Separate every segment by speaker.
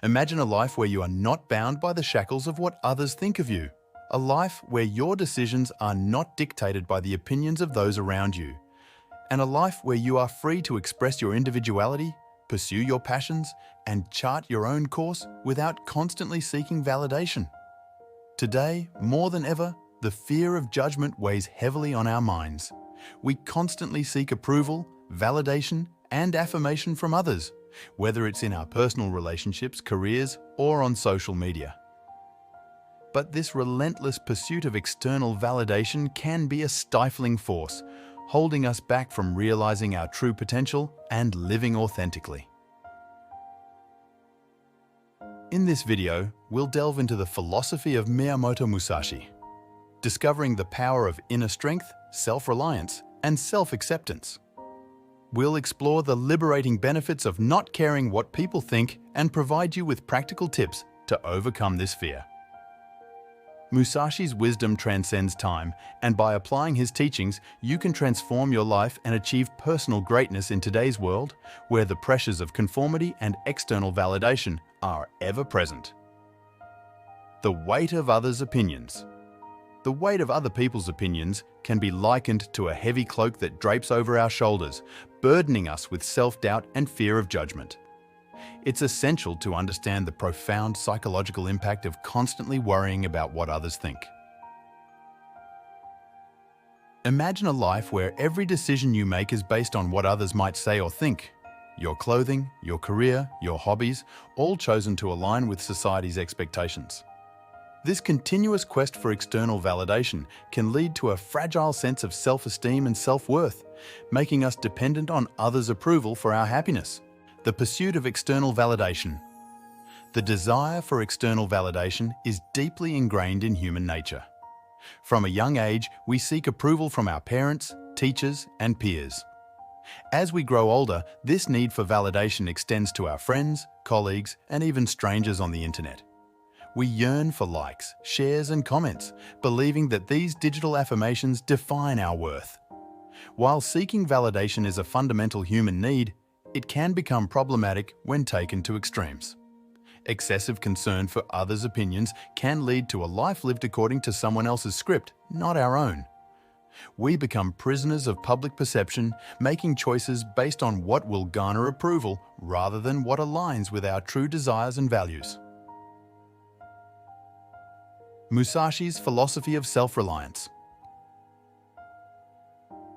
Speaker 1: Imagine a life where you are not bound by the shackles of what others think of you. A life where your decisions are not dictated by the opinions of those around you. And a life where you are free to express your individuality, pursue your passions, and chart your own course without constantly seeking validation. Today, more than ever, the fear of judgment weighs heavily on our minds. We constantly seek approval, validation, and affirmation from others, whether it's in our personal relationships, careers, or on social media. But this relentless pursuit of external validation can be a stifling force, holding us back from realizing our true potential and living authentically. In this video, we'll delve into the philosophy of Miyamoto Musashi, discovering the power of inner strength, self-reliance, and self-acceptance. We'll explore the liberating benefits of not caring what people think and provide you with practical tips to overcome this fear. Musashi's wisdom transcends time, and by applying his teachings, you can transform your life and achieve personal greatness in today's world, where the pressures of conformity and external validation are ever present. The weight of others' opinions. The weight of other people's opinions can be likened to a heavy cloak that drapes over our shoulders, burdening us with self-doubt and fear of judgment. It's essential to understand the profound psychological impact of constantly worrying about what others think. Imagine a life where every decision you make is based on what others might say or think. Your clothing, your career, your hobbies, all chosen to align with society's expectations. This continuous quest for external validation can lead to a fragile sense of self-esteem and self-worth, making us dependent on others' approval for our happiness. The pursuit of external validation. The desire for external validation is deeply ingrained in human nature. From a young age, we seek approval from our parents, teachers, and peers. As we grow older, this need for validation extends to our friends, colleagues, and even strangers on the internet. We yearn for likes, shares, and comments, believing that these digital affirmations define our worth. While seeking validation is a fundamental human need, it can become problematic when taken to extremes. Excessive concern for others' opinions can lead to a life lived according to someone else's script, not our own. We become prisoners of public perception, making choices based on what will garner approval rather than what aligns with our true desires and values. Musashi's philosophy of self-reliance.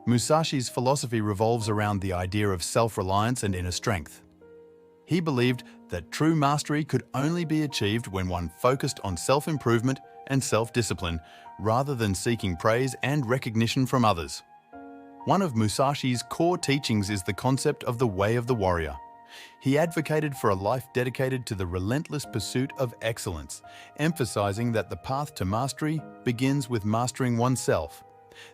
Speaker 1: Musashi's philosophy revolves around the idea of self-reliance and inner strength. He believed that true mastery could only be achieved when one focused on self-improvement and self-discipline rather than seeking praise and recognition from others. One of Musashi's core teachings is the concept of the way of the warrior. He advocated for a life dedicated to the relentless pursuit of excellence, emphasizing that the path to mastery begins with mastering oneself.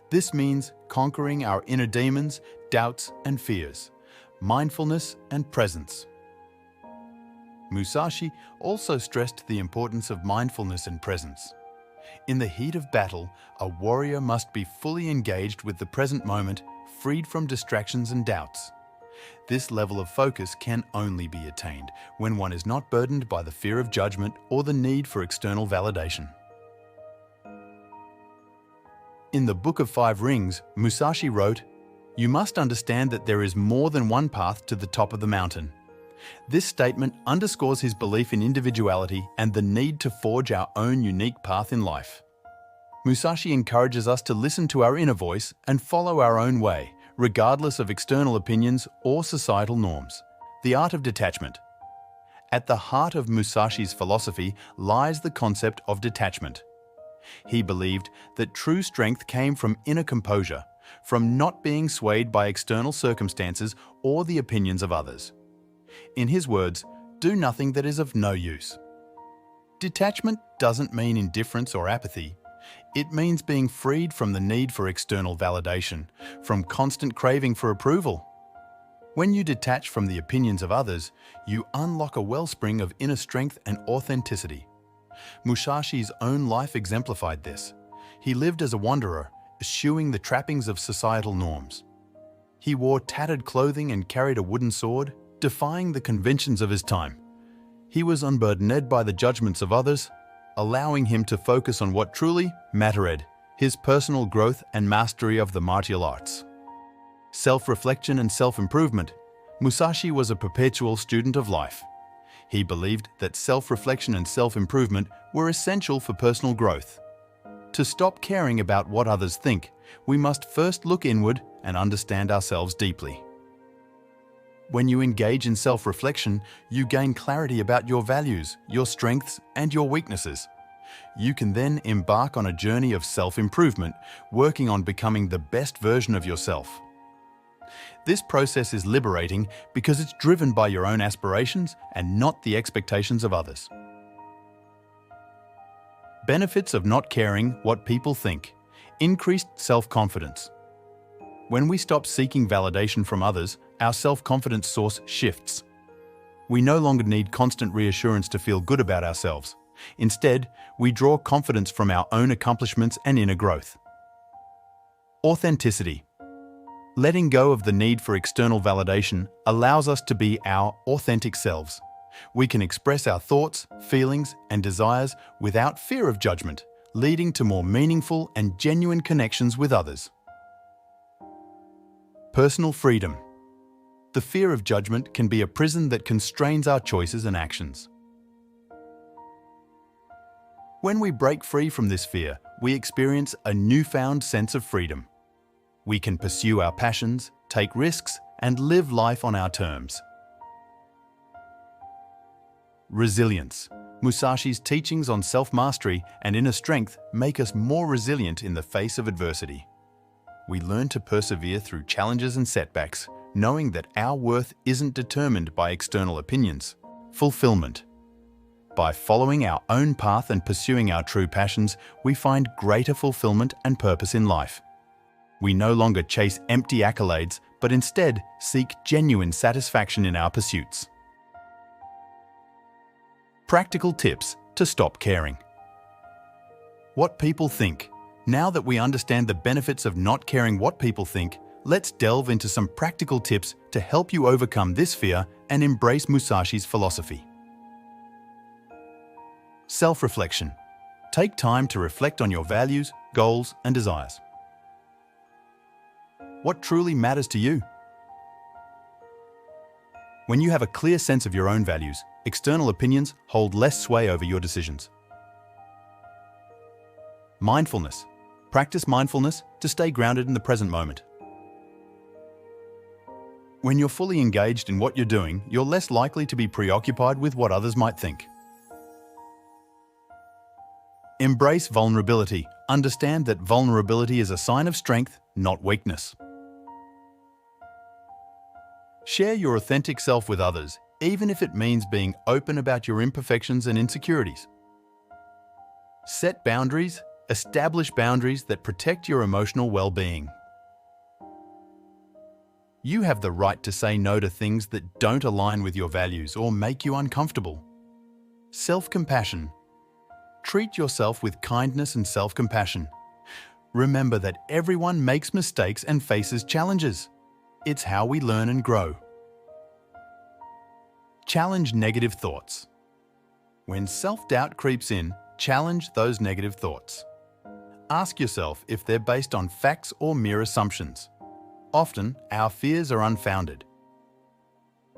Speaker 1: This means conquering our inner demons, doubts, and fears, mindfulness and presence. Musashi also stressed the importance of mindfulness and presence. In the heat of battle, a warrior must be fully engaged with the present moment, freed from distractions and doubts. This level of focus can only be attained when one is not burdened by the fear of judgment or the need for external validation. In the Book of Five Rings, Musashi wrote, "You must understand that there is more than one path to the top of the mountain." This statement underscores his belief in individuality and the need to forge our own unique path in life. Musashi encourages us to listen to our inner voice and follow our own way, regardless of external opinions or societal norms. The art of detachment. At the heart of Musashi's philosophy lies the concept of detachment. He believed that true strength came from inner composure, from not being swayed by external circumstances or the opinions of others. In his words, do nothing that is of no use. Detachment doesn't mean indifference or apathy. It means being freed from the need for external validation, from constant craving for approval. When you detach from the opinions of others, you unlock a wellspring of inner strength and authenticity. Musashi's own life exemplified this. He lived as a wanderer, eschewing the trappings of societal norms. He wore tattered clothing and carried a wooden sword, defying the conventions of his time. He was unburdened by the judgments of others, allowing him to focus on what truly mattered, his personal growth and mastery of the martial arts. Self-reflection and self-improvement. Musashi was a perpetual student of life. He believed that self-reflection and self-improvement were essential for personal growth. To stop caring about what others think, we must first look inward and understand ourselves deeply. When you engage in self-reflection, you gain clarity about your values, your strengths, and your weaknesses. You can then embark on a journey of self-improvement, working on becoming the best version of yourself. This process is liberating because it's driven by your own aspirations and not the expectations of others. Benefits of not caring what people think. Increased self-confidence. When we stop seeking validation from others, our self-confidence source shifts. We no longer need constant reassurance to feel good about ourselves. Instead, we draw confidence from our own accomplishments and inner growth. Authenticity. Letting go of the need for external validation allows us to be our authentic selves. We can express our thoughts, feelings, and desires without fear of judgment, leading to more meaningful and genuine connections with others. Personal freedom. The fear of judgment can be a prison that constrains our choices and actions. When we break free from this fear, we experience a newfound sense of freedom. We can pursue our passions, take risks, and live life on our terms. Resilience. Musashi's teachings on self-mastery and inner strength make us more resilient in the face of adversity. We learn to persevere through challenges and setbacks, knowing that our worth isn't determined by external opinions. Fulfillment. By following our own path and pursuing our true passions, we find greater fulfillment and purpose in life. We no longer chase empty accolades, but instead seek genuine satisfaction in our pursuits. Practical tips to stop caring. What people think. Now that we understand the benefits of not caring what people think, let's delve into some practical tips to help you overcome this fear and embrace Musashi's philosophy. Self-reflection. Take time to reflect on your values, goals, and desires. What truly matters to you? When you have a clear sense of your own values, external opinions hold less sway over your decisions. Mindfulness. Practice mindfulness to stay grounded in the present moment. When you're fully engaged in what you're doing, you're less likely to be preoccupied with what others might think. Embrace vulnerability. Understand that vulnerability is a sign of strength, not weakness. Share your authentic self with others, even if it means being open about your imperfections and insecurities. Set boundaries. Establish boundaries that protect your emotional well-being. You have the right to say no to things that don't align with your values or make you uncomfortable. Self-compassion. Treat yourself with kindness and self-compassion. Remember that everyone makes mistakes and faces challenges. It's how we learn and grow. Challenge negative thoughts. When self-doubt creeps in, challenge those negative thoughts. Ask yourself if they're based on facts or mere assumptions. Often, our fears are unfounded.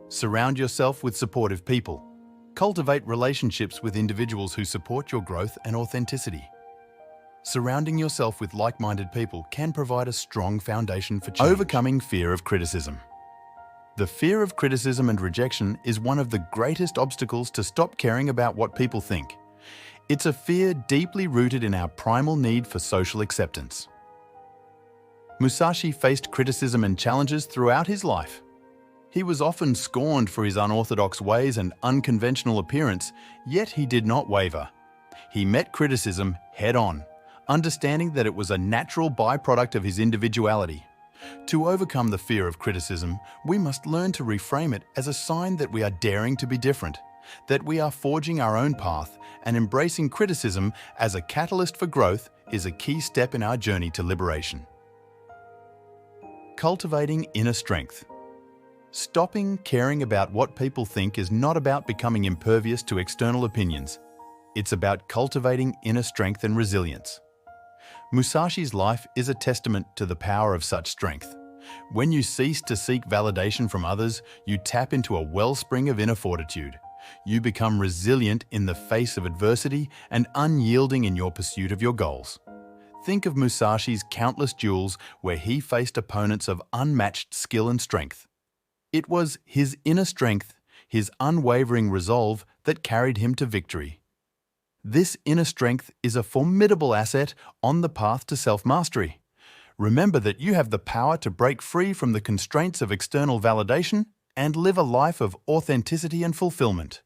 Speaker 1: Surround yourself with supportive people. Cultivate relationships with individuals who support your growth and authenticity. Surrounding yourself with like-minded people can provide a strong foundation for change. Overcoming fear of criticism. The fear of criticism and rejection is one of the greatest obstacles to stop caring about what people think. It's a fear deeply rooted in our primal need for social acceptance. Musashi faced criticism and challenges throughout his life. He was often scorned for his unorthodox ways and unconventional appearance, yet he did not waver. He met criticism head-on, understanding that it was a natural byproduct of his individuality. To overcome the fear of criticism, we must learn to reframe it as a sign that we are daring to be different, that we are forging our own path, and embracing criticism as a catalyst for growth is a key step in our journey to liberation. Cultivating inner strength. Stopping caring about what people think is not about becoming impervious to external opinions. It's about cultivating inner strength and resilience. Musashi's life is a testament to the power of such strength. When you cease to seek validation from others, you tap into a wellspring of inner fortitude. You become resilient in the face of adversity and unyielding in your pursuit of your goals. Think of Musashi's countless duels where he faced opponents of unmatched skill and strength. It was his inner strength, his unwavering resolve that carried him to victory. This inner strength is a formidable asset on the path to self-mastery. Remember that you have the power to break free from the constraints of external validation and live a life of authenticity and fulfillment.